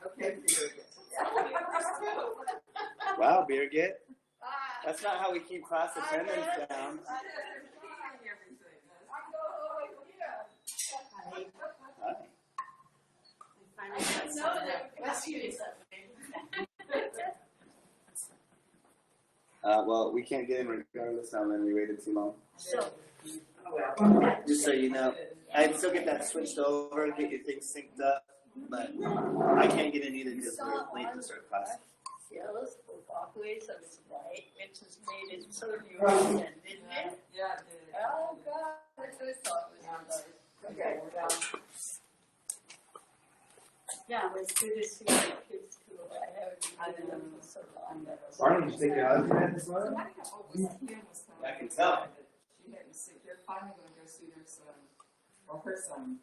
Okay. Wow, Birgit. That's not how we keep class attendance down. Well, we can't get in regardless now, then we waited too long. Just so you know, I'd still get that switched over, get your things synced up, but I can't get in either because we're late to start class. Jealous for walkways of light, which has made it so beautiful, didn't it? Yeah, it did. Oh, God, I thought it was nice. Okay, well. Yeah, it was good to see my kids too. I haven't been them for so long. Arnold, did you take your husband this morning? Somebody got over him was I can tell. She hadn't seen, they're finally going to go see their son, or her son.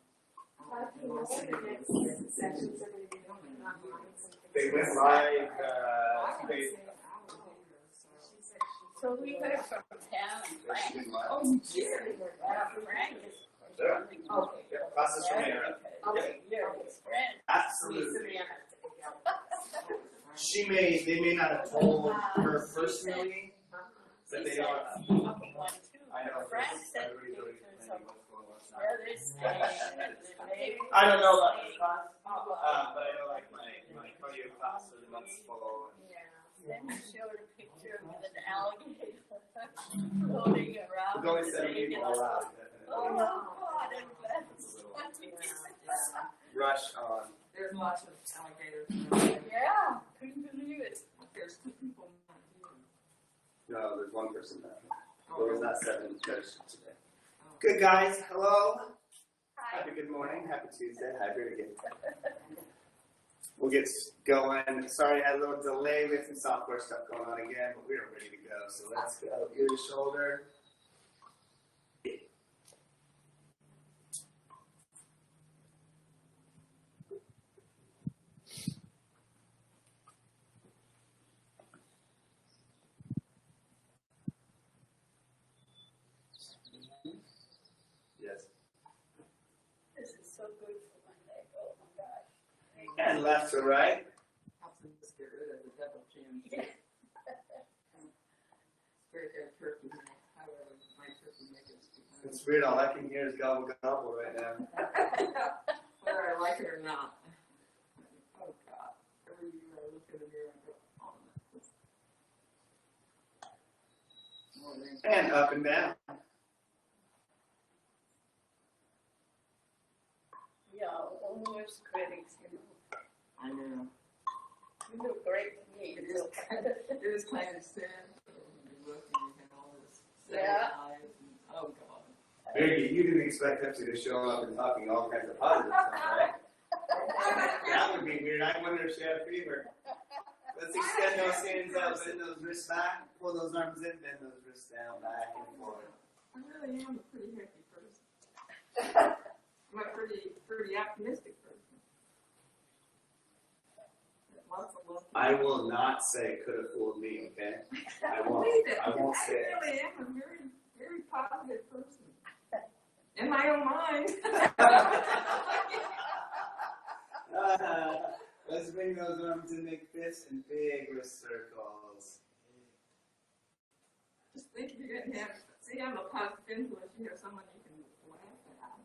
They went live, So we heard from Pam and Frank. Oh, dear. Frank is Process from here. you're his friend. Absolutely. They may not have told her personally that they are. I know. Frank said I don't know about this class, but I know like my cardio class for the month's full. Then he showed a picture with an alligator floating around. Going 7 people allowed. Oh, God, Rush on. There's lots of alligators. yeah, couldn't believe it. There's 2 people. No, there's one person now. There was not 7 judges today. Good guys, hello. Hi. Happy good morning. Happy Tuesday. Hi, Birgit. We'll get going. Sorry, I had a little delay with some software stuff going on again, but we are ready to go. So let's go. Ear to shoulder. Yes. This is so good for my leg. Oh, my gosh. And left to right. I'll just get rid of the double chin. Yeah. Very good turkey. However, my turkey makes it. It's weird. All I can hear is gobble gobble right now. Whether I like it or not. Oh, God. Every year I look in the mirror and go, oh, no. And up and down. Yeah, almost critics, you know. I know. You look great to me. It is kind of sad. You look and you have all this sad Yeah. eyes. And, oh, God. Birgit, you didn't expect us to show up and talking all kinds of positive stuff, right? That would be weird. I wonder if she had a fever. Let's extend those hands out, bend those wrists back, pull those arms in, bend those wrists down, back and forward. I really am a pretty happy person. I'm a pretty optimistic person. Lots of love. I will not say could have fooled me, okay? I won't say it. I really am a very, very positive person. In my own mind. Let's bring those arms and make fists and big wrist circles. Just think if you're going to have, see, I'm a positive influence. You have someone you can laugh at.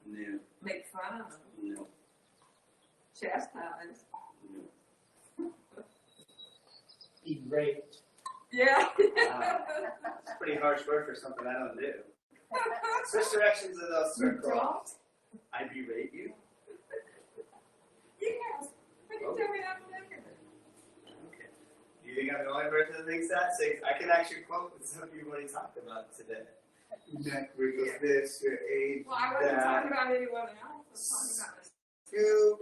No. Make fun of. No. Chastise. No. Berate. Yeah. It's a pretty harsh word for something I don't do. Switch directions of those circles. I berate you. Yes. But you tell me I'm negative. Okay. Do you think I'm the only person that thinks that? So I can actually quote some you've already talked about today. Neck wrinkles this, your age, Well, I wasn't that. talking about anyone else. I was talking about this. Scoop.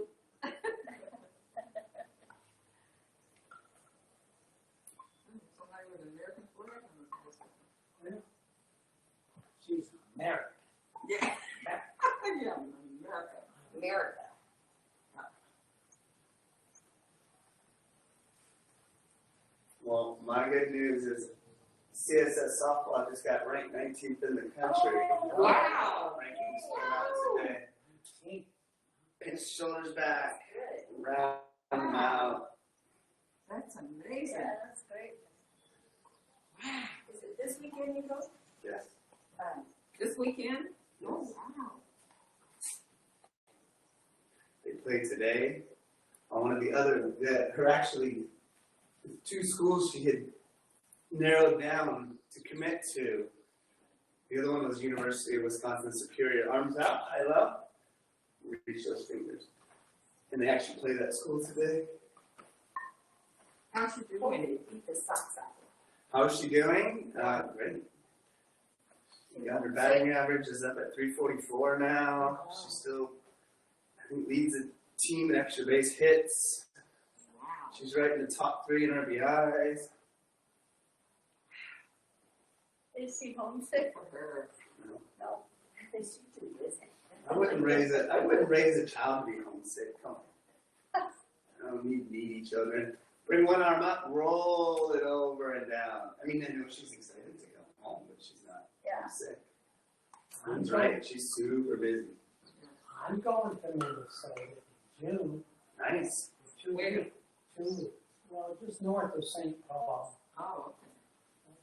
Somebody with an American flag on the poster. She's American. Yeah. Yeah, America. America. Well, my good news is CSS softball just got ranked 19th in the country. Wow. Rankings came out today. Pinch the shoulders back. Round them out. That's amazing. Yeah, that's great. Is it this weekend you go? Yes. This weekend? Oh, wow. They play today on one of the other, her actually, two schools she had narrowed down to commit to. The other one was University of Wisconsin Superior. Arms out, high low. Reach those fingers. And they actually play that school today. How's she Oh, doing? you beat the socks out. How's she doing? Great. She got her batting average is up at 344 now. She still, I think, leads the team in extra base hits. Wow. She's right in the top 3 in RBIs. Is she homesick? For her. No. They should do this. I wouldn't raise a child to be homesick. Come on. I don't need needy children. Bring one arm up, roll it over and down. I mean, I know she's excited to come home, but she's not homesick. That's right. She's super busy. I'm going to Minnesota in June. Nice. For 2 Where? weeks. 2 weeks. Well, just north of St. Paul. Oh,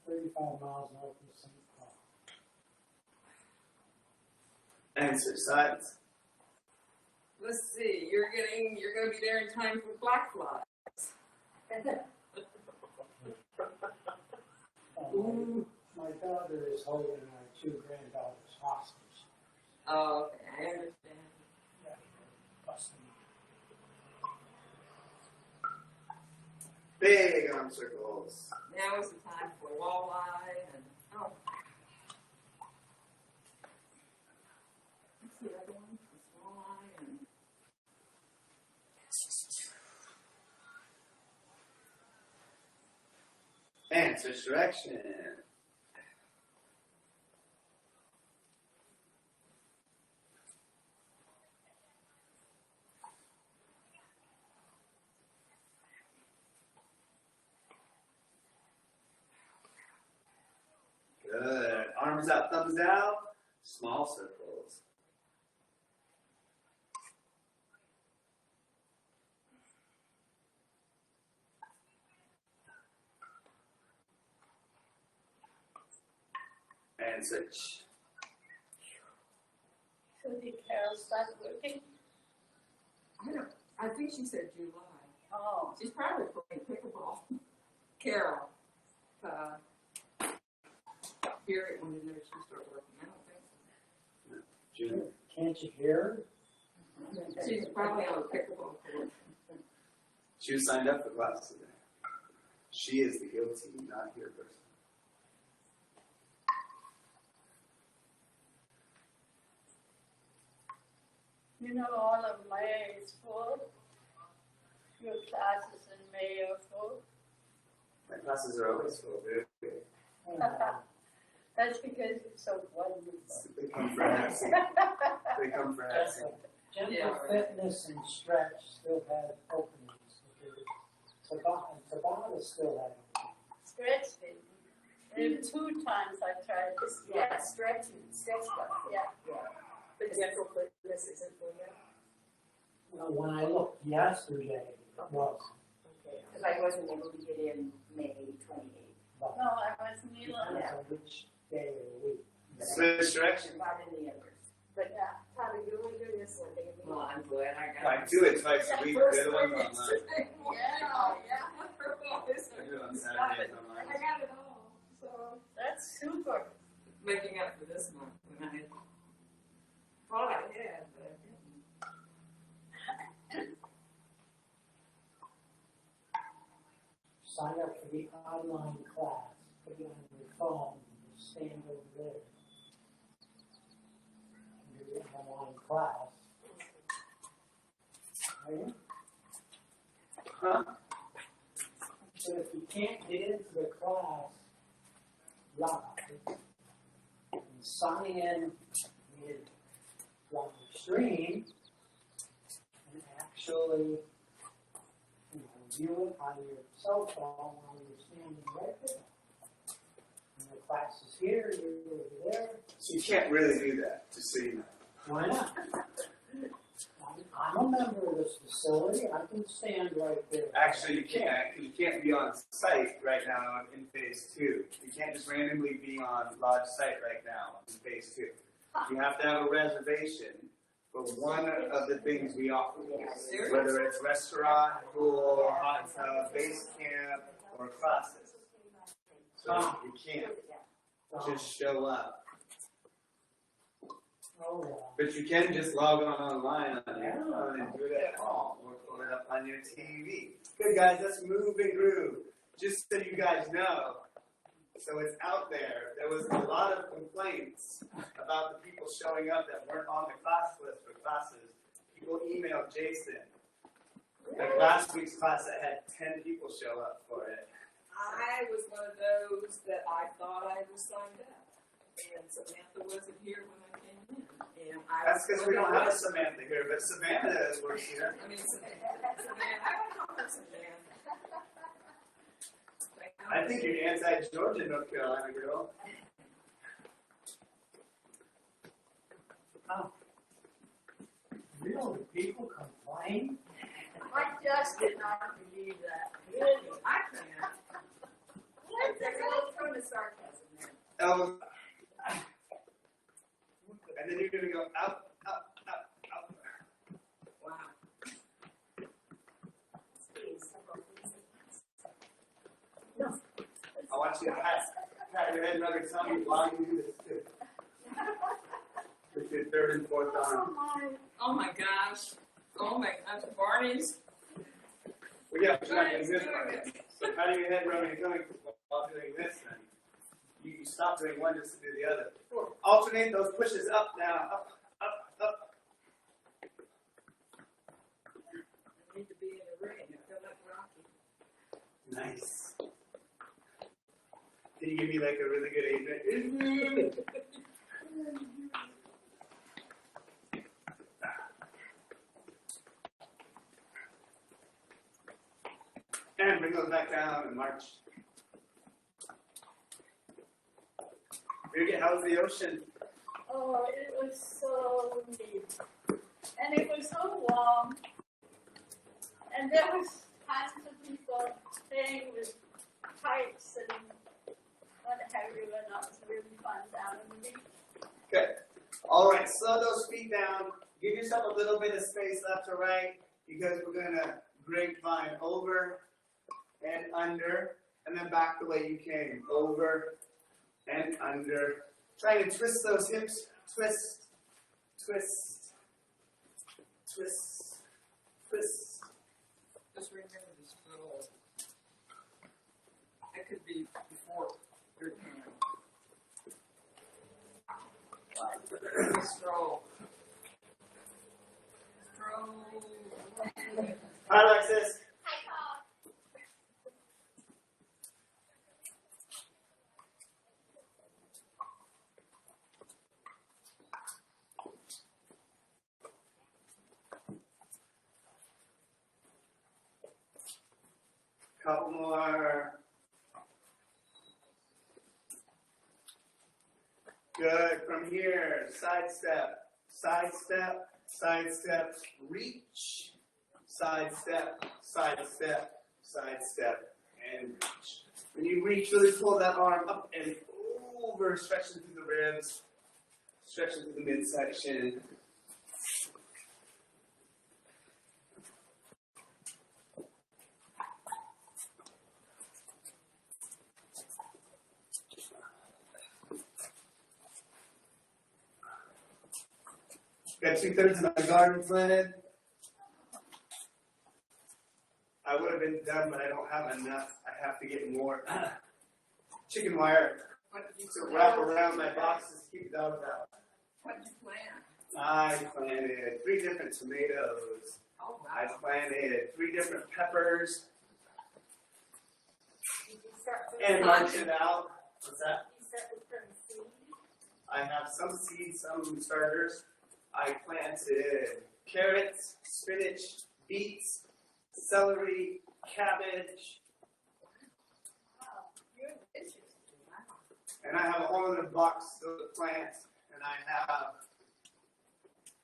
35 miles north of St. Paul. Answer sides. let's see. You're going to be there in time for black flies. My daughter is holding our 2 granddaughters hostage. Oh, okay. I understand. Busting. Big arm circles. Now is the time for walleye and what's the other one? It's walleye and And switch direction. Good. Arms up, thumbs down. Small circles. And switch. So did Carol start working? I think she said July. Oh. She's probably playing pickleball. Carol. Here it when she started working. I don't think June. Can't you hear so. She's probably on a pickleball court. She was signed up for class today. She is the guilty, not here person. You know, all of May is full. Your classes in May are full. My classes are always full, dude. That's because it's so wonderful. They come for Hexy. They come for Hexy. Gentle Yeah, right. Fitness and Stretch still have openings. Tabata still have openings. Stretch it. There are 2 times I tried this. Yeah, stretch stuff. Yeah. The gentle fitness isn't for you? Well, when I looked yesterday, it was. Okay, because I wasn't able to get in May 28th. But No, I wasn't either. depends on which day of the week. Switch direction. Not in the others. But Yeah. Tyler, you're only doing this one day a week. Well, I'm glad I got I do it twice a week. The other one's online. Yeah. I do it on Saturdays online. I got it all, so. That's super. Making up for this month when I thought I had, but I didn't. Sign up for the online class. Put it on your phone. Stand over there. Do the online class. Right? Huh? So if you can't get into the class live, you can sign in with live stream and actually view it on your cell phone while you're standing right there. And the class is here, you're over there. So you can't really do that, just so you know. Why not? I'm a member of this facility, I can stand right there. Actually, you can't be on site right now in phase 2. You can't just randomly be on lodge site right now in phase 2. You have to have a reservation for one of the things we offer, whether it's restaurant, pool, hot tub, base camp, or classes. So you can't just show up. Oh, But you can just log online on your phone and do it at home or pull it up on your TV. Good guys, let's move and groove. Just so you guys know, so it's out there. There was a lot of complaints about the people showing up that weren't on the class list for classes. People emailed Jason. Like last week's class that had 10 people show up for it. I was one of those that I thought I was signed up. And Samantha wasn't here when I came in. And That's because we don't have a Samantha here, but Savannah works here. I mean, Savannah, I don't call her Savannah. I think you're anti-Georgia, North Carolina girl. really, people complain? I just did not believe that. Really, I can't. There's a little tone of sarcasm there. Oh. And then you're going to go up, up, up, up. Wow. I want you to pat your head and rub your tummy while you do this too. With your third and fourth arm. Oh my gosh. Oh my gosh. Barney's. Well, yeah, but you're not doing this part. So patting your head, rubbing your tummy while doing this then. You stop doing one just to do the other. Alternate those pushes up now. Up, up, up. I need to be in the ring. I feel like Rocky. Nice. Can you give me like a really good amen? And bring those back down and march. Birgit, how was the ocean? Oh, it was so neat. And it was so warm. And there was tons of people staying with kites and what have you, and that was really fun down on the beach. Good. All right, slow those feet down. Give yourself a little bit of space left to right because we're going to grapevine over and under and then back the way you came. Over and under. Try to twist those hips. Twist, twist, twist, twist. Just remember this little. That could be before your time. Stroll. Stroll. Hi, Alexis. Couple more. Good. From here, side step, side step, side step, reach, side step, side step, side step, and reach. When you reach, really pull that arm up and over, stretching through the ribs, stretching through the midsection. Got 2/3 of my garden planted. I would have been done, but I don't have enough. I have to get more chicken wire to wrap around my boxes to keep dogs out. What did you plant? I planted 3 different tomatoes. Oh, I wow. planted 3 different peppers Did you start with and marched it out. What's that? You start with some seed? I have some seeds, some starters. I planted carrots, spinach, beets, celery, cabbage, Wow, you're vicious. and I have a whole other box of plants, and I have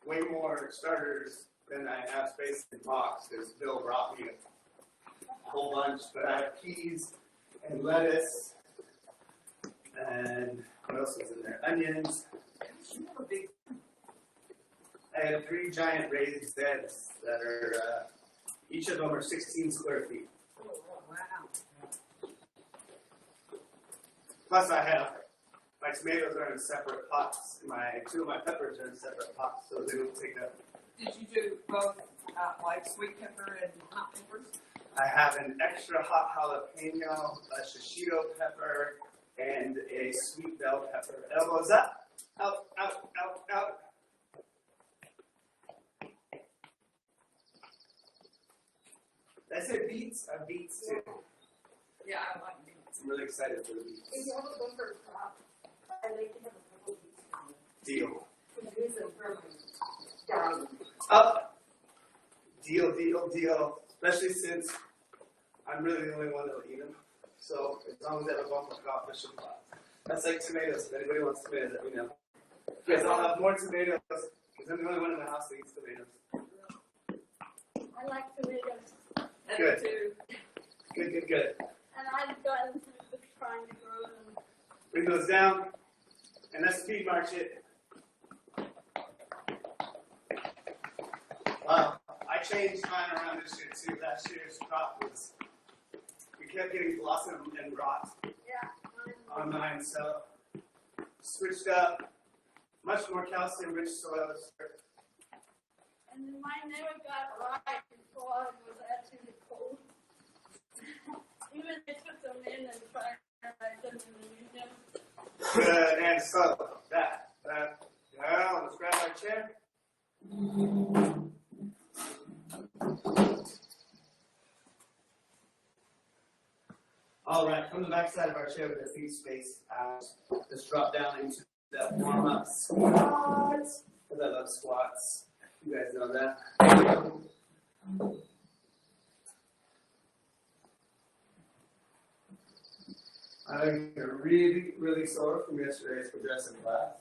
way more starters then I have space in the box because Bill brought me a whole bunch. But I have peas and lettuce and what else was in there? Onions. You have a big. I have 3 giant raised beds that are each of them are 16 square feet. Oh, wow. Plus, I have my tomatoes are in separate pots. 2 of my peppers are in separate pots, so they don't take up. Did you do both, like sweet pepper and hot peppers? I have an extra hot jalapeno, a shishito pepper, and a sweet bell pepper. Elbows up, out, out, out, out. Did I say beets? I have beets too. Yeah, I like beets. I'm really excited for the beets. If you have a bumper crop, I like to have a couple of these. Deal. Because it is a permanent dying. Up. Deal, deal, deal. Especially since I'm really the only one that'll eat them. So as long as I have a bumper crop, I should fly. That's like tomatoes. If anybody wants tomatoes, let me know. Yes, I'll have more tomatoes because I'm the only one in the house that eats tomatoes. I like tomatoes, I Good. do too. Good, good, good. and I've gotten through trying to grow them. Bring those down, and let's speed march it. Wow, I changed mine around this year too. Last year's crop was, we kept getting blossom and rot Yeah. on mine, so switched up, much more calcium-rich soils. And mine never got right before it was actually cold. Even I took them in and tried to write them in the museum. Good, and so that, yeah, let's grab our chair. All right, from the back side of our chair with our feet spaced out, just drop down into that warm-up squats. Because I love squats. You guys know that. I'm really, really sore from yesterday's progressive class.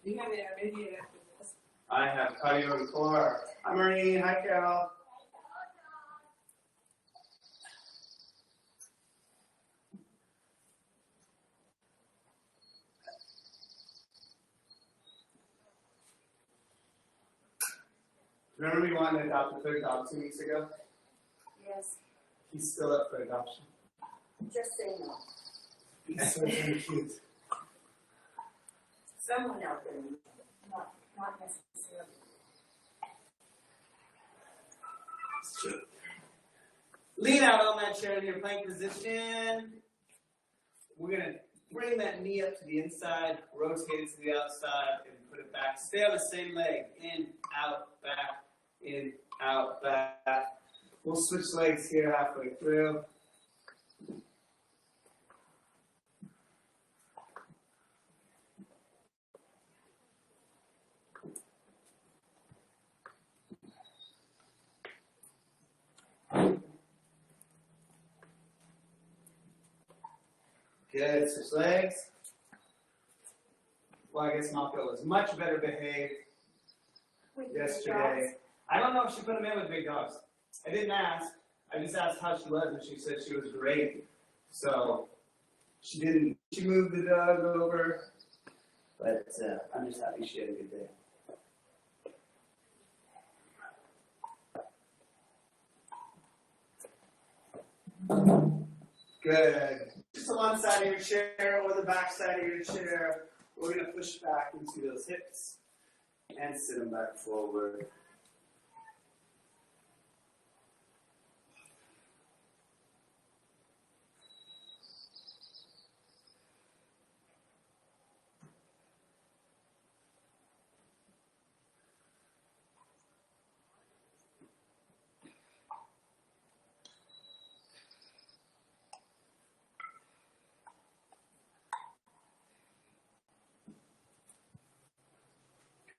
Do you have any immediate after this? I have cardio and core. Hi, Maureen. Hi, Carol. Remember we wanted to adopt a 3rd dog 2 weeks ago? Yes, He's still up for adoption. just say no. He's so cute. Someone out there, not necessarily. Lean out on that chair in your plank position. We're going to bring that knee up to the inside, rotate it to the outside, and put it back. Stay on the same leg. In, out, back, in, out, back. We'll switch legs here halfway through. Good, switch legs. Well, I guess Malka was much better behaved yesterday. I don't know if she put him in with big dogs. I didn't ask. I just asked how she was, and she said she was great. So she didn't. She moved the dog over, but I'm just happy she had a good day. Good. Just on one side of your chair or the back side of your chair. We're going to push back into those hips and sit them back forward.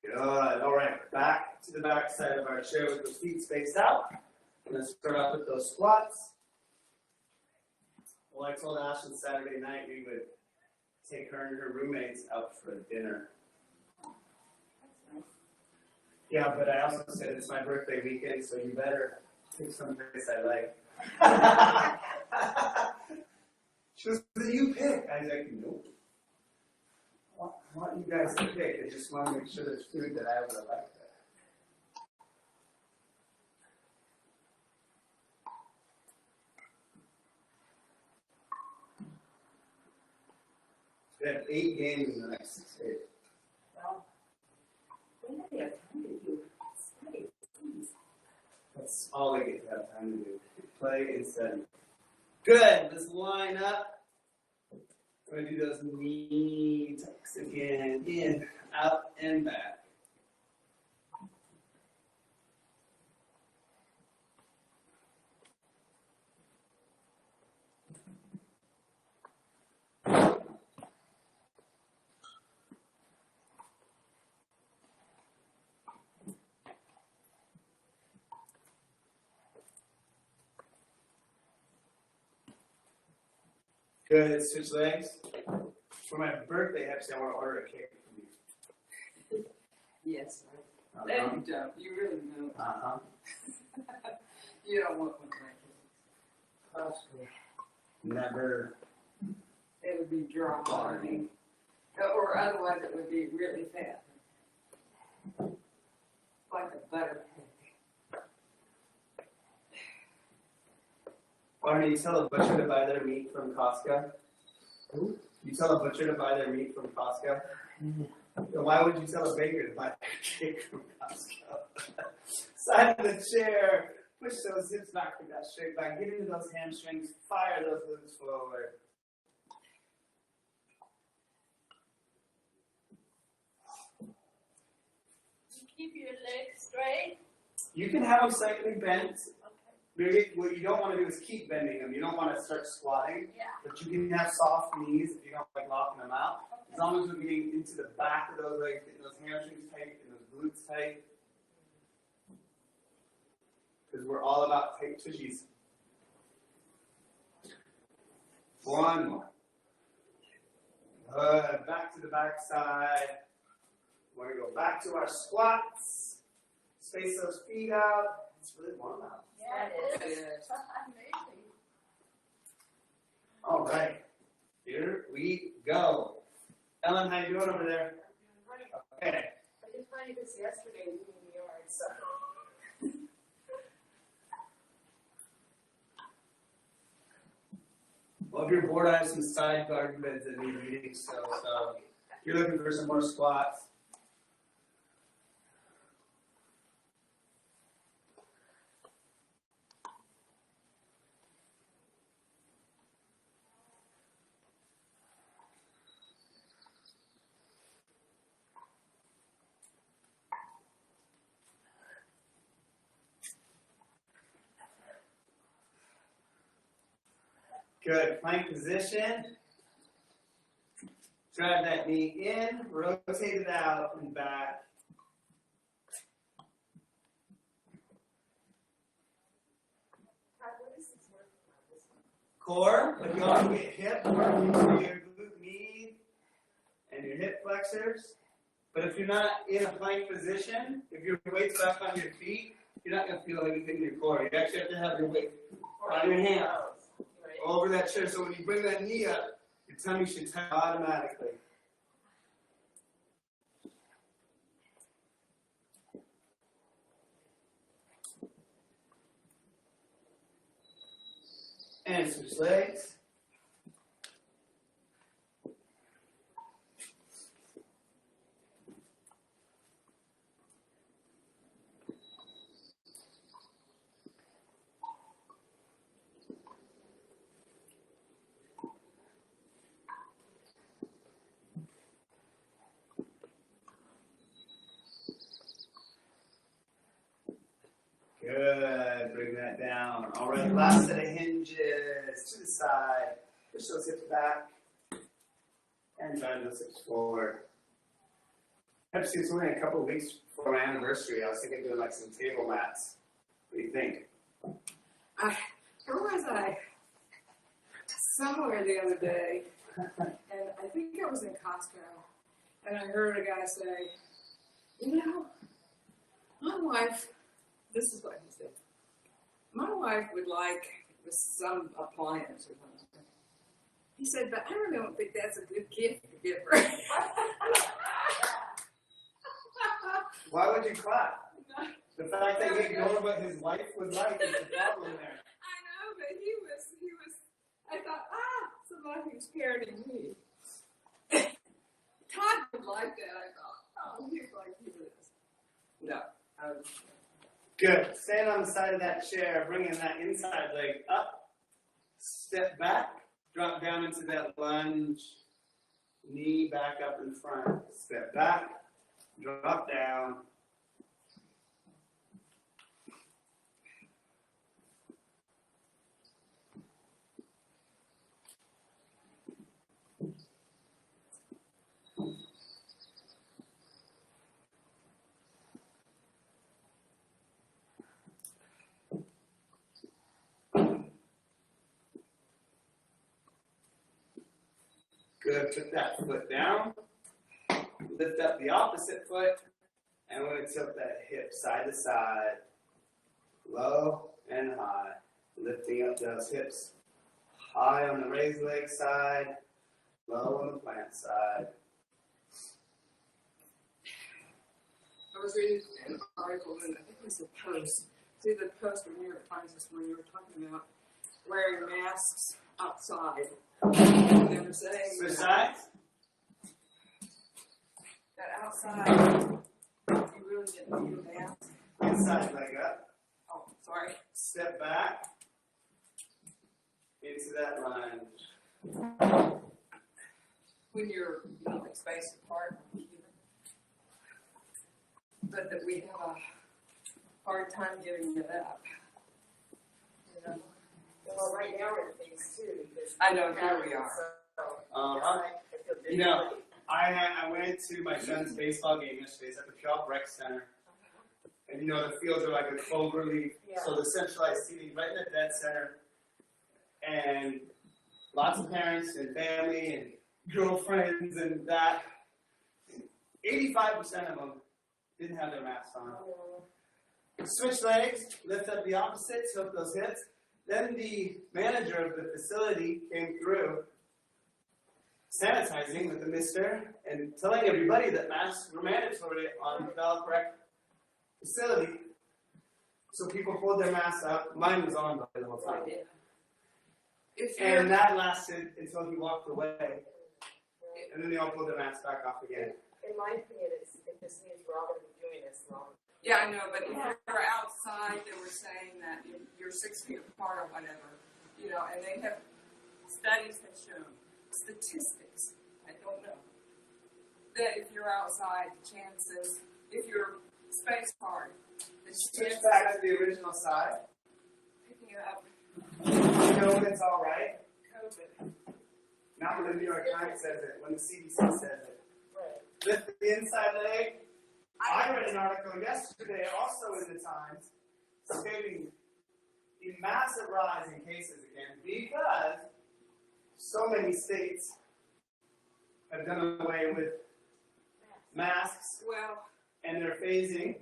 Good. All right. Back to the back side of our chair with those feet spaced out. I'm going to start off with those squats. Well, I told Ashton Saturday night we would take her and her roommates out for dinner. That's nice. Yeah, but I also said it's my birthday weekend, so you better pick some place I like. She goes, you pick. I was like, nope. I want you guys to pick. I just want to make sure there's food that I would have liked. We have 8 games in the next 6 days. Well, when do they have time to do study? Please. That's all I get to have time to do. Play and study. Good. Let's line up. We're going to do those knee tucks again. In, out, and back. Good. Switch legs. For my birthday, actually, I want to order a cake from you. Yes, Uh-huh. no, you don't. You really don't. Uh-huh. You don't want one like it. Possibly. Never. It would be dry. Or otherwise it would be really fat. Like a butter cake. Why don't you tell a butcher to buy their meat from Costco? Who? You tell a butcher to buy their meat from Costco? Mm. Then why would you tell a baker to buy their cake from Costco? Side of the chair. Push those hips back with that straight back. Get into those hamstrings. Fire those glutes forward. Keep your legs straight. You can have them slightly bent. Okay. Really, what you don't want to do is keep bending them. You don't want to start squatting. Yeah. But you can have soft knees if you don't like locking them out. As long as we're getting into the back of those legs, getting those hamstrings tight and those glutes tight. Because we're all about tight tushies. One more. Good. Back to the back side. We're going to go back to our squats. Space those feet out. It's really warm out. Yeah, it is. It is. Amazing. All right. Here we go. Ellen, how you doing over there? Okay. I just find this yesterday in the yard, so. Well, if you're bored, I have some side garden beds that need reading still. So if you're looking for some more squats. Good. Plank position. Drive that knee in, rotate it out and back. What is this work about this one? Core, but you also get hip work into your glute med and your hip flexors. But if you're not in a plank position, if your weight's back on your feet, you're not going to feel anything in your core. You actually have to have your weight on your hand over that chair. So when you bring that knee up, your tummy should tighten automatically. And switch legs. Good. Bring that down. All right. Last set of hinges to the side. Push those hips back. And drive those hips forward. Actually, it's only a couple of weeks before my anniversary. I was thinking of doing like some table mats. What do you think? Where was I? Somewhere the other day. And I think I was in Costco, and I heard a guy say, you know, my wife, this is what he said, my wife would like some appliance or something. He said, but I don't think that's a good gift to give her. Why would you clap? The fact that he ignored what his wife would like is the problem there. I know, but he was, I thought, somebody who's parenting me. Todd would like that, I thought. Oh, he's like this. No. Good. Stand on the side of that chair, bringing that inside leg up. Step back. Drop down into that lunge. Knee back up in front. Step back. Drop down. Good. Put that foot down. Lift up the opposite foot. And we're going to tilt that hip side to side. Low and high. Lifting up those hips. High on the raised leg side. Low on the plant side. I was reading an article, and I think it was a post. See the post from New York Times this morning, you were talking about wearing masks outside. And they were saying Switch sides. that outside, you really didn't need a mask. Inside leg up. Oh, sorry. Step back. Into that lunge. When you're, like spaced apart. But that we have a hard time giving it up. You know? Well, right now we're in phase 2 because I know, here we are. You know, I went to my son's baseball game yesterday. It's at the Puyallup Rec Center. And you know, the fields are like a clover leaf. So the centralized seating right in the dead center. And lots of parents and family and girlfriends and that. 85% of them didn't have their masks on. Switch legs, lift up the opposite, tilt those hips. Then the manager of the facility came through, sanitizing with the mister and telling everybody that masks were mandatory on the Puyallup Rec facility. So people pulled their masks up. Mine was on by the whole time. And that lasted until he walked away. And then they all pulled their masks back off again. in my opinion, it just means we're all going to be doing this long. Yeah, I know, but if you're outside, they were saying that you're 6 feet apart or whatever, you know, and they have, studies have shown, statistics, I don't know, that if you're outside, the chances, if you're spaced apart, the Switch chances back to of the original side. picking it up You know when it's all right? COVID. Not when the New York Times says it, when the CDC says it. Right. Lift the inside leg. I read an article yesterday, also in the Times, stating a massive rise in cases again because so many states have done away with masks Well, and they're phasing.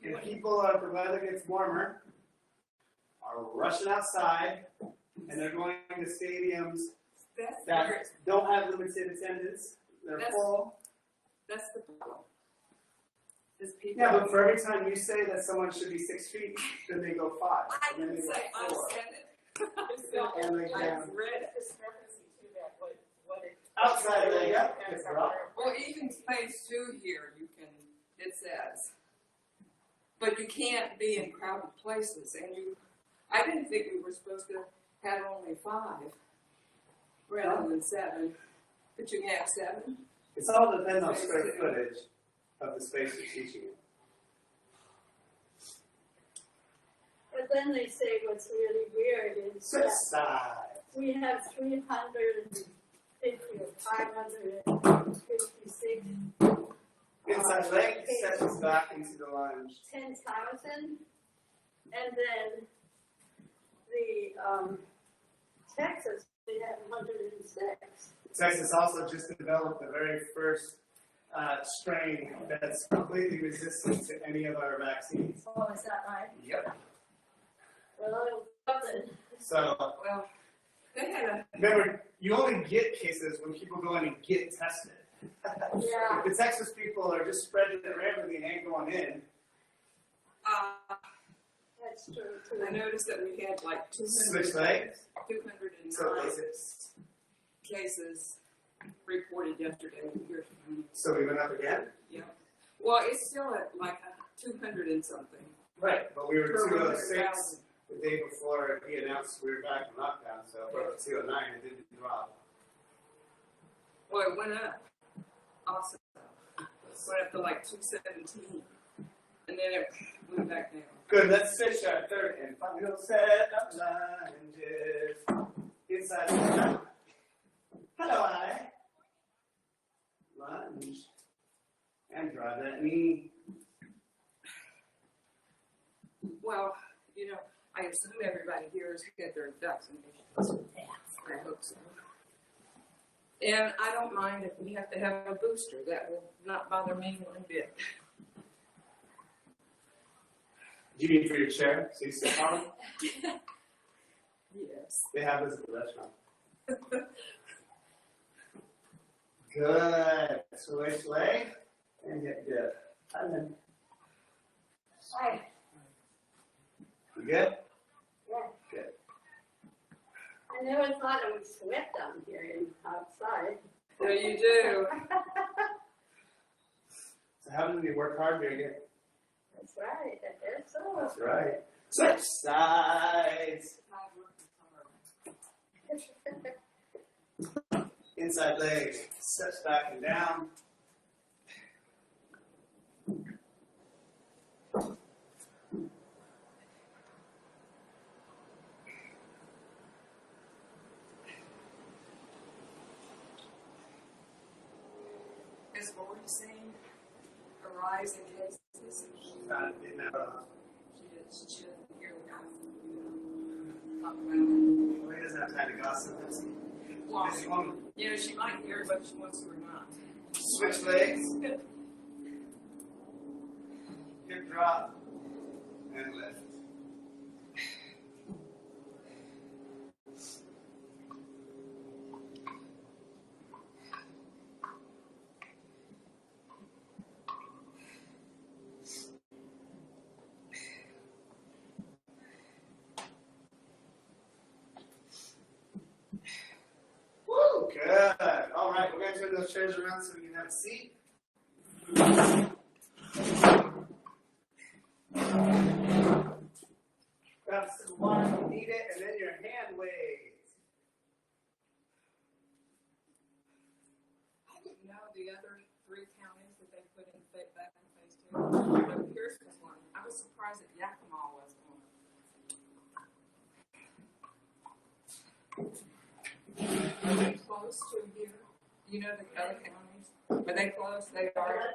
And people, as the weather gets warmer, are rushing outside and they're going to stadiums that's that where don't have limited attendance. They're full. that's the problem. Is people. Yeah, but for every time you say that someone should be 6 feet, then they go 5. I and then didn't they say go I 4. said it. And they I down. read it. Discrepancy too, that what it. Outside leg up, Depends hip on drop. Well, even phase 2 here, you can, it says. But you can't be in crowded places. And I didn't think we were supposed to have only 5 rather than 7. But you can have 7. It's all depends on square footage of the space you're teaching in. But then they say what's really weird is Switch that side. we have 350 or 556, Inside leg sets back into the lunge. 10,000, and then the Texas, they have 106. Texas also just developed the very first strain that's completely resistant to any of our vaccines. Oh, is that right? Yep. Well, good. So, Well, they had a, remember, you only get cases when people go in and get tested. Yeah. If the Texas people are just spreading it randomly and ain't going in, That's true too. I noticed that we had like switch legs. 209 So is it? cases reported yesterday in Pierce County. So we went up again? Yeah. Well, it's still at like 200 and something. Right. But we were Per 206 100,000. the day before he announced we were back in lockdown. So we're at 209. It didn't drop. Well, it went up. Also, went up to like 217, and then it went back down. Good. Let's switch our third and final set of lunges. Inside the front. Hello, I. Lunge. And drive that knee. Well, you know, I assume everybody here has got their vaccinations. I hope so. And I don't mind if we have to have a booster. That will not bother me one bit. Do you need for your chair? So you sit on it? Yes. They have this at the restaurant. Good. Switch leg and get good. And then, Hi. you good? Yeah. Good. I never thought it would sweat down here outside. There you do. So how do we work hard here again? That's right. I guess so. That's right. Switch sides. Inside leg. Steps back and down. Is Lori saying a rise in cases? Not in that. She doesn't hear the gossip, talk about it. Well, he doesn't have time to gossip. He's a Well, busy woman. you know, she might hear it, whether she wants to or not. Switch legs. Hip drop. And lift. Woo! Good. All right, we're going to turn those chairs around so we can have a seat. Grab some water if you need it, and then your hand waves. I didn't know the other 3 counties that they put in back in phase 2. But Pierce was one. I was surprised that Yakima wasn't one. Are they close to here? You know the other counties? Are they close? They are.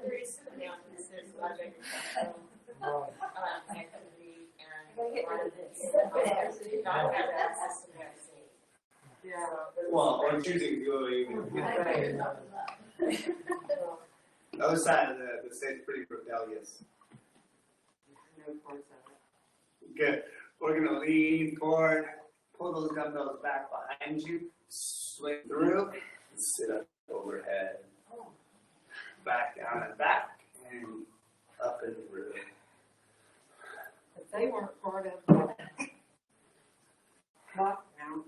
Yeah. Well, or choosing to go even. The other side of the state's pretty rebellious. Good. We're going to lean forward, pull those dumbbells back behind you, swing through, sit up overhead, back down and back, and up and through. But they weren't part of the lockdown.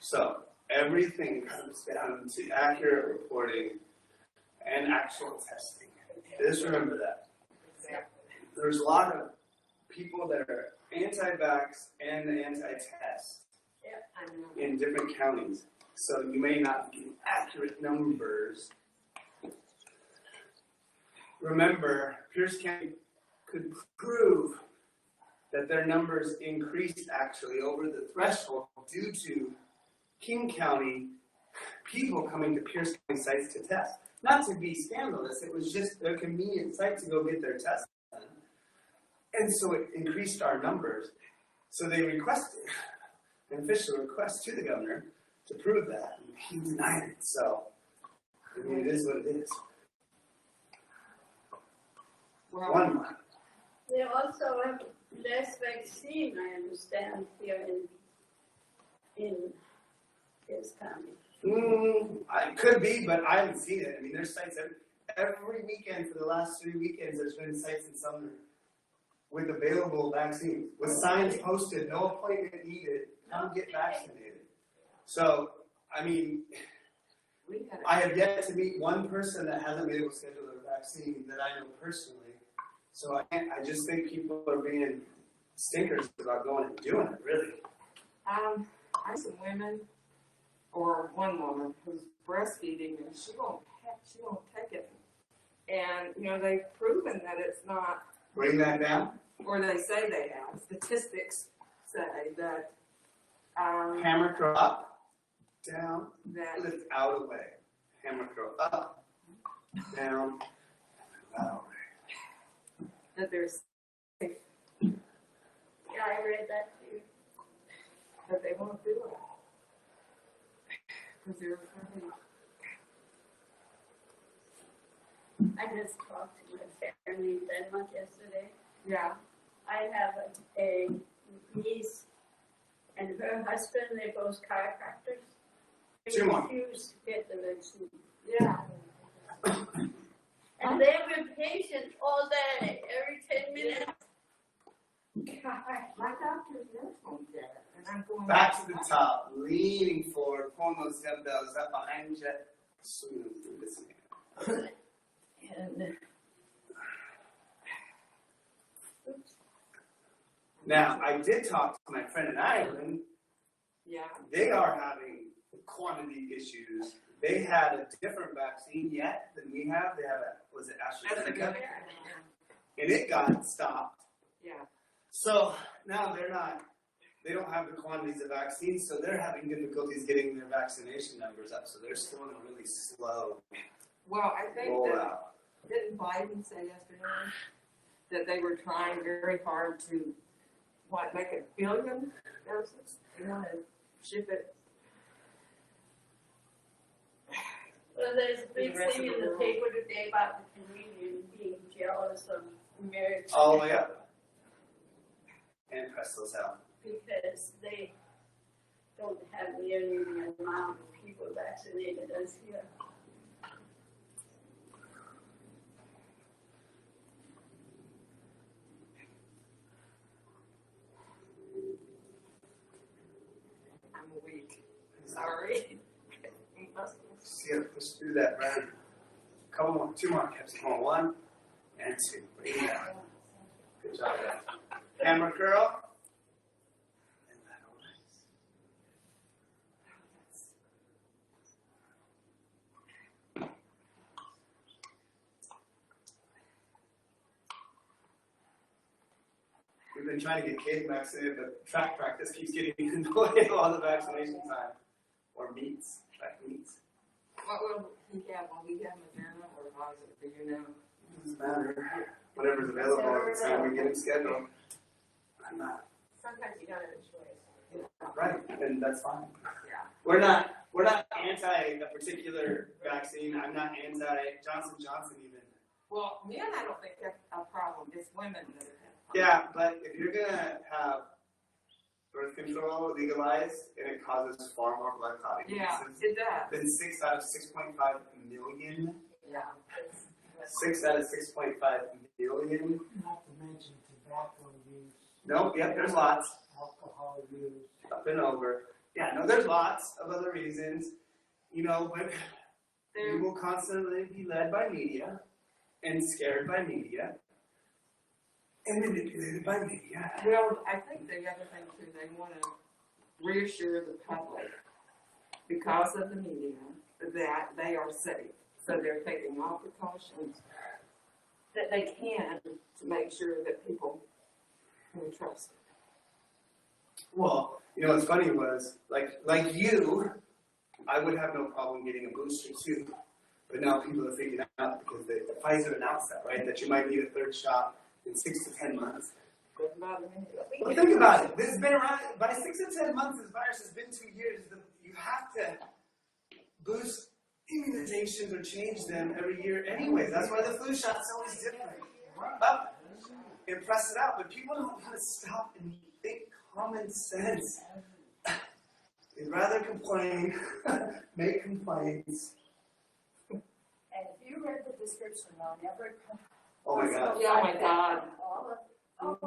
So, everything comes down to accurate reporting and actual testing. Just remember that. There's a lot of people that are anti-vax and anti-test in different counties. So you may not get accurate numbers. Remember, Pierce County could prove that their numbers increased actually over the threshold due to King County people coming to Pierce County sites to test. Not to be scandalous, it was just a convenient site to go get their test done. And so it increased our numbers. So they requested an official request to the governor to prove that. And he denied it. So, I mean, it is what it is. Well, 1 month. They also have less vaccine, I understand, here in this county. I could be, but I haven't seen it. I mean, there's sites every weekend for the last 3 weekends. There's been sites in Sumner with available vaccines, with signs posted, no appointment needed, come get vaccinated. So, I mean, we had I have yet to meet one person that hasn't been able to schedule their vaccine that I know personally. So I just think people are being stinkers about going and doing it, really. I have some women, or one woman who's breastfeeding, and she won't take it. And they've proven that it's not. Bring that down. Or they say they have. Statistics say that Hammer curl up, down, that lift out away. Hammer curl up, down, out away. that there's Yeah, I read that too. that they won't do it because they're afraid. I just talked to my family in Denmark yesterday. Yeah. I have a niece and her husband, they're both chiropractors. They 2 more. refuse to get the vaccine. Yeah. And they've been patient all day, every 10 minutes. God. My doctor's nurse won't get it, and I'm going Back to the top, leaning forward, pulling those dumbbells up behind you, swinging through this hand. And Now, I did talk to my friend in Ireland. Yeah. They are having quantity issues. They had a different vaccine yet than we have. They have was it That's a AstraZeneca? good. And it got stopped. Yeah. So now they don't have the quantities of vaccines, so they're having difficulties getting their vaccination numbers up. So they're still in a really slow Well, I think rollout. that didn't Biden say yesterday that they were trying very hard to make 1 billion doses? They want to ship it. well, there's a big The rest thing of in the the world. paper today about the Canadians being jealous of Americans All the way up. And press those out. because they don't have nearly the amount of people vaccinated as here. I'm weak. Sorry. Just gotta push through that, Brad. Couple more, 2 more kips. Come on, 1 and 2. Bring it down. Good job, Brad. Hammer curl. And that away. We've been trying to get Kate vaccinated, but track practice keeps getting in the way of all the vaccination time. Or meets, track meets. What will he have? Will he have Moderna or Pfizer? Do you know? Doesn't matter. Whatever's available at the time we get him scheduled. I'm not. Sometimes you gotta have a choice. Right, and that's fine. Yeah. We're not anti a particular vaccine. I'm not anti Johnson even. Well, men, I don't think that's a problem. It's women that have. Yeah, but if you're gonna have birth control legalized and it causes far more blood clotting Yeah, cases it does. than 6 out of 6.5 million. Yeah. 6 out of 6.5 million. Not to mention tobacco use, Nope, yep, there's lots. alcohol use. Up and over. Yeah, no, there's lots of other reasons. But we will constantly be led by media and scared by media and manipulated by media. Well, I think the other thing too, they want to reassure the public because of the media that they are safe. So they're taking all precautions that they can to make sure that people can trust it. Well, what's funny was, like you, I would have no problem getting a booster too. But now people are figuring out because the Pfizer announced that, right? That you might need a 3rd shot in 6 to 10 months. Doesn't bother me. Well, think about it. This has been around, by 6 or 10 months, this virus has been 2 years. You have to boost immunizations or change them every year anyways. That's why the flu shot's always different. Up and press it out. But people don't want to stop and think common sense. They'd rather complain, make complaints. And if you read the description on every. Oh my God. Yeah, oh my God. All of,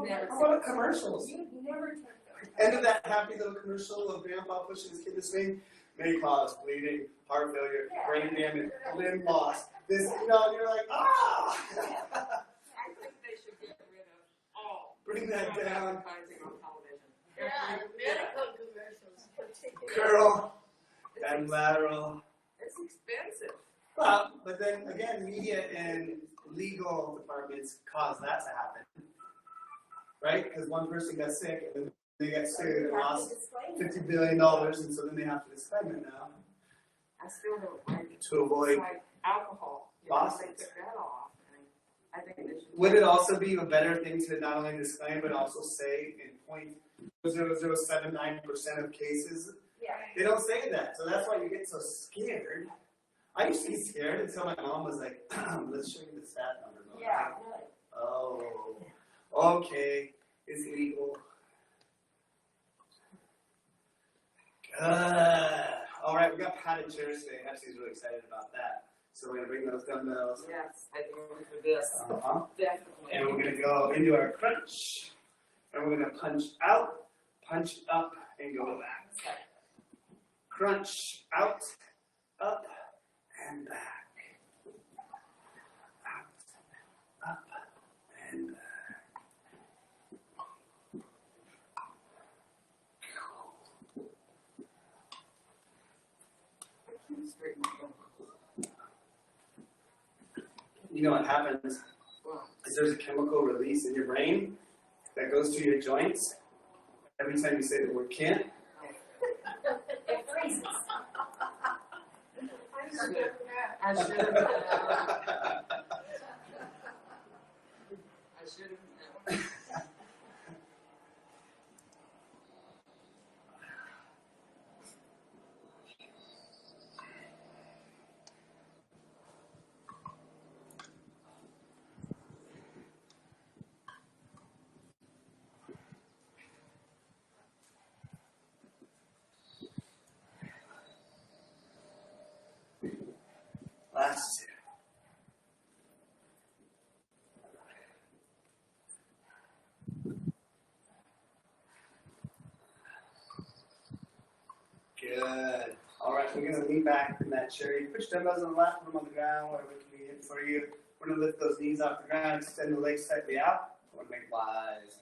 Never How about commercials? you never took those. End of that happy little commercial of Grandpa pushing his kid to swing may cause bleeding, heart failure, brain damage, limb loss. This, you know, you're like, ah! I think they should get rid of all. Bring that down. Advertising on television. Yeah, medical commercials particularly. Curl and lateral. It's expensive. Well, but then again, media and legal departments cause that to happen. Right? Because one person got sick and then they got sued and lost $50 billion, and so then they have to disclaim it now I still don't like it. to avoid. It's like alcohol. You know, Losses. they took that off. And I think they should. Would it also be a better thing to not only disclaim but also say in 0.0079% of cases? Yeah. They don't say that, so that's why you get so scared. I used to be scared until my mom was like, let's show you the stat number. And I'm Yeah, like, really. oh, okay, it's legal. All right, we got padded chairs today. Hepsi's really excited about that. So we're gonna bring those dumbbells. Yes, I think we're for this. Definitely. And we're gonna go into our crunch, and we're gonna punch out, punch up, and go back. Crunch out, up, and back. Out, up, and back. You know what happens is there's a chemical release in your brain that goes to your joints every time you say the word can't. It freezes. I should have known. I should have known. Last two. Good. All right, we're gonna lean back in that chair. You put your dumbbells on the lap, put them on the ground, whatever convenient for you. We're gonna lift those knees off the ground, extend the legs slightly out. We're gonna make flies.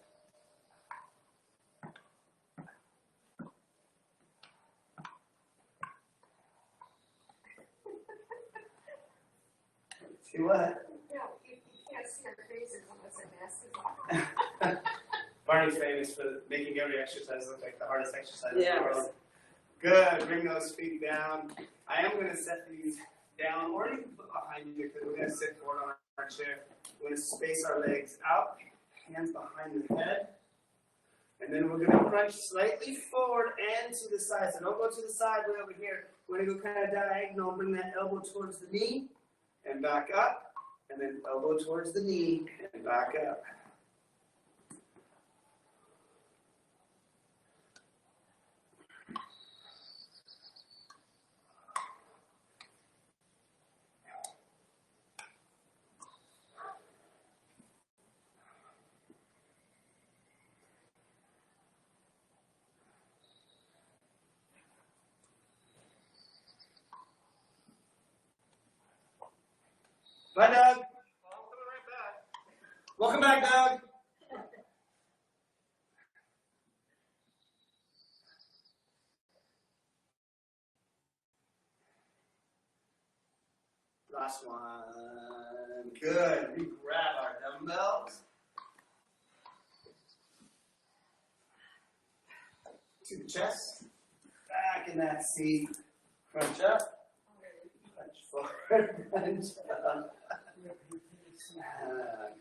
See what? No, you can't see our faces unless a mask is on. Barney's famous for making every exercise look like the hardest exercise in Yes. the world. Good. Bring those feet down. I am going to set these down or you can put behind you because we're going to sit forward on our chair. We're going to space our legs out, hands behind the head. And then we're going to crunch slightly forward and to the side. So don't go to the side way over here. We're going to go kind of diagonal. Bring that elbow towards the knee and back up. And then elbow towards the knee and back up. Bye, Doug. Welcome back, Doug. Last one. Good. We grab our dumbbells. To the chest. Back in that seat. Crunch up. Crunch forward. Crunch up.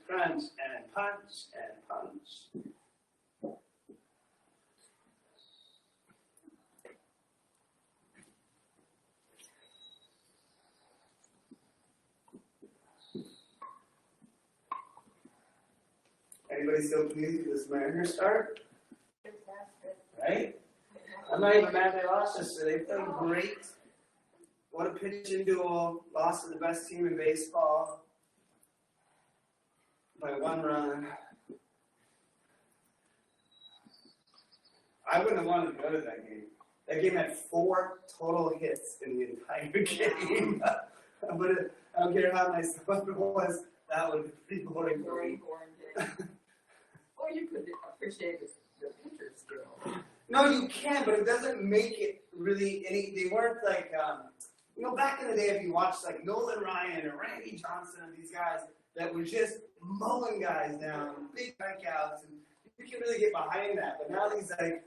Crunch and punch and punch. Anybody still pleased with this Mariners start? Right? I'm not even mad they lost yesterday. They played great. What a pitching duel. Lost to the best team in baseball by 1 run. I wouldn't have wanted to go to that game. That game had 4 total hits in the entire game. I don't care how nice the weather was, that would be pretty boring for me. Or you could appreciate the pitcher's skill. No, you can, but it doesn't make it really any. They weren't like, back in the day, if you watched like Nolan Ryan or Randy Johnson and these guys that were just mowing guys down, big strikeouts, and you can really get behind that. But now these like,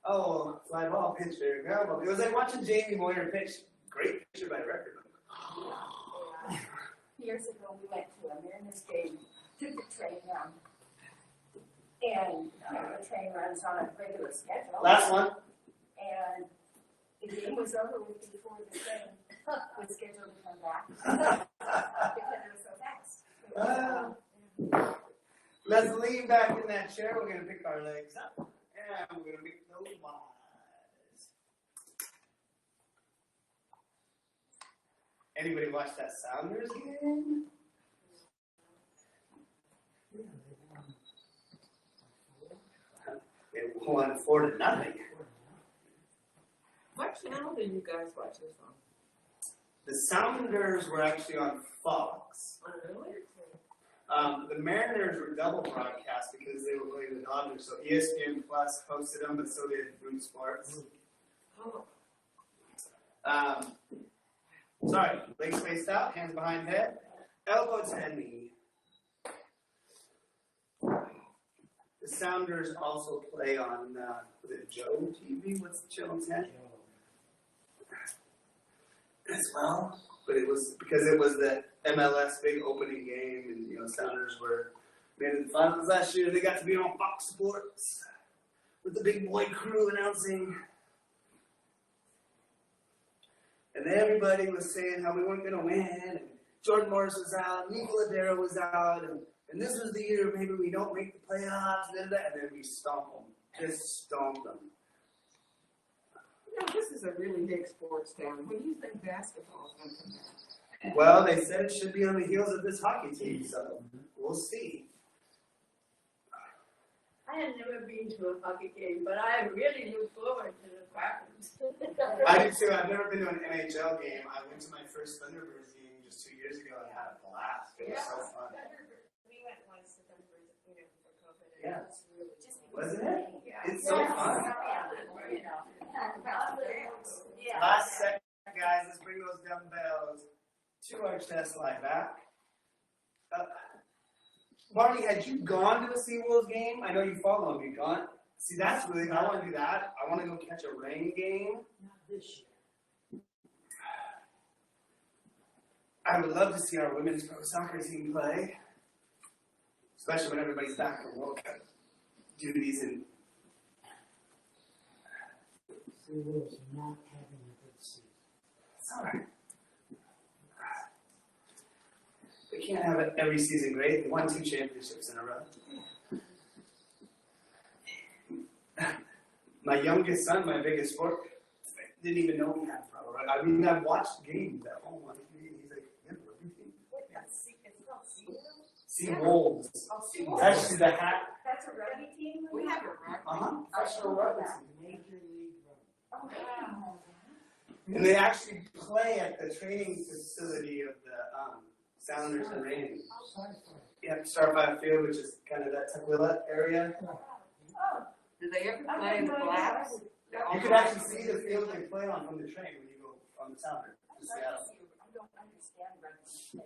fly ball pitcher, ground ball. It was like watching Jamie Moyer pitch. Great pitcher by record. Years ago, we went to a Mariners game, took the train down. And the train runs on a regular schedule. Last one. And the game was over with before the train was scheduled to come back because it was so fast. Let's lean back in that chair. We're going to pick our legs up. And we're going to make those wise. Anybody watch that Sounders game? They won 4-0. What channel do you guys watch this on? The Sounders were actually on Fox. The Mariners were double broadcast because they were playing the Dodgers, so ESPN Plus hosted them, but so did Root Sports. Sorry, legs spaced out, hands behind head, elbow to knee. The Sounders also play on, was it Joe TV? What's the channel 10? As well. But it was, because it was the MLS big opening game, and, Sounders made it to the finals last year. They got to be on Fox Sports with the big boy crew announcing. And everybody was saying how we weren't going to win, and Jordan Morris was out, Nicola Darrow was out, and this was the year maybe we don't make the playoffs, and then we stomp them. Just stomp them. This is a really big sports town. When do you think basketball is going to come back? Well, they said it should be on the heels of this hockey team, so we'll see. I have never been to a hockey game, but I really look forward to the Falcons. I do too. I've never been to an NHL game. I went to my first Thunderbirds game just 2 years ago and had a blast. It was so fun. We went once to Thunderbirds, for COVID. Yeah. Just Wasn't it? Yeah. It's so fun. Yeah. Last second, guys, let's bring those dumbbells to our chest, lie back. Marty, had you gone to a SeaWorld game? I know you follow them. You gone? See, that's really, I want to do that. I want to go catch a rain game. Not this year. I would love to see our women's pro soccer team play, especially when everybody's back from World Cup duties and. SeaWorld's not having a good season. It's all right. They can't have it every season great. They won 2 championships in a row. My youngest son, my biggest sport, didn't even know we had pro. Right? I mean, I've watched games at home on TV, and he's like, "Yeah, what do you think?" SeaWorld. Actually, the hat. That's a rugby team? We have a rugby. Professional rugby team. Major League Rugby. Oh, wow. And they actually play at the training facility of the Sounders and Rangers. Yeah, Starfire Field, which is kind of that Tukwila area. Oh. Do they ever play in the blacks? You can actually see the field they play on from the train when you go on the Sounder to Seattle. I don't understand rugby.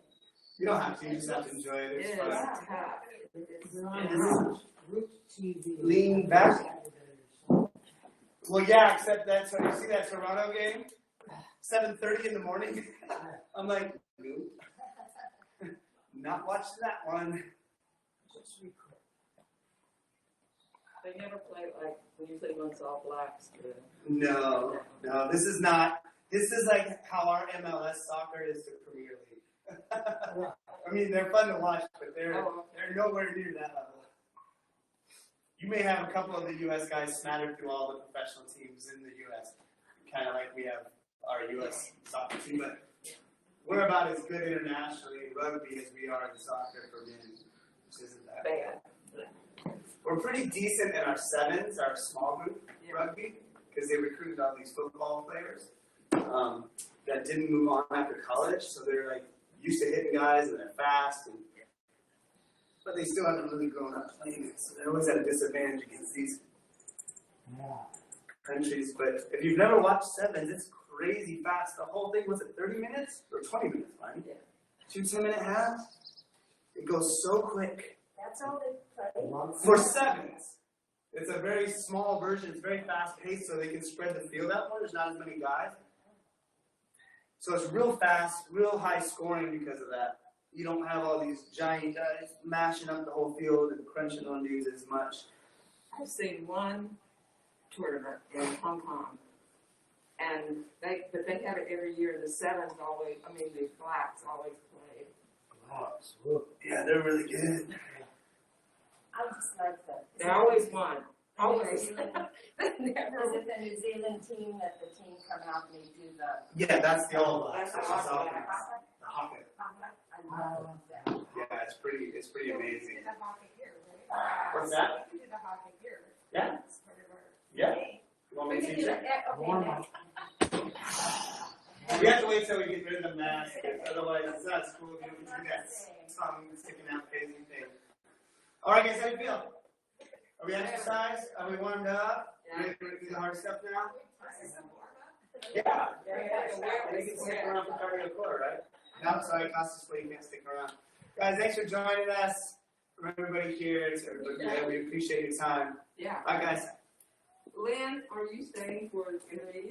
You don't have to, you just have to enjoy it. It's It is fun. tough. They're on Root TV. Lean back. Well, yeah, except that's when you see that Toronto game, 7:30 in the morning. I'm like, nope. Not watching that one. Just be quick. They never play like usually when it's all blacks. No. This is not. This is like how our MLS soccer is to Premier League. I mean, they're fun to watch, but they're nowhere near that level. You may have a couple of the U.S. guys smattered through all the professional teams in the U.S., kind of like we have our U.S. soccer team, but we're about as good internationally in rugby as we are in soccer for men, which isn't that bad. We're pretty decent in our sevens, our small group rugby, because they recruited all these football players that didn't move on after college, so they're like used to hitting guys and they're fast, but they still haven't really grown up playing it, so they're always at a disadvantage against these countries. But if you've never watched sevens, it's crazy fast. The whole thing was it 30 minutes or 20 minutes, right? Yeah. 2 10-minute halves. It goes so quick. That's all they play. For sevens, it's a very small version. It's very fast paced, so they can spread the field out more. There's not as many guys. So it's real fast, real high scoring because of that. You don't have all these giant guys mashing up the whole field and crunching on dudes as much. I've seen one tournament in Hong Kong, and they have it every year. The sevens always, the blacks always play. Yeah, they're really good. I just like them. They always won. Always. Is it the New Zealand team that the team come out and they do the? Yeah, that's the All Blacks. That's That's the the All All Blacks. Blacks. The hockey. I love that. Yeah, it's pretty amazing. The hockey here, right? What's that? We do the hockey here. Yeah. It's part of our. Yeah. You want me to teach it? Warm Okay. up. We have to wait till we get rid of the mask, otherwise it's not school. We got tongue sticking out, crazy thing. All right, guys, how do you feel? Are we exercised? Are we warmed up? Ready to do the hard stuff now? Yeah. We can stick around for cardio core, right? No, sorry, Costas, you can't stick around. Guys, thanks for joining us. From everybody here, to everybody there, we appreciate your time. Yeah. Bye, guys. Lynn, are you staying for intermediate?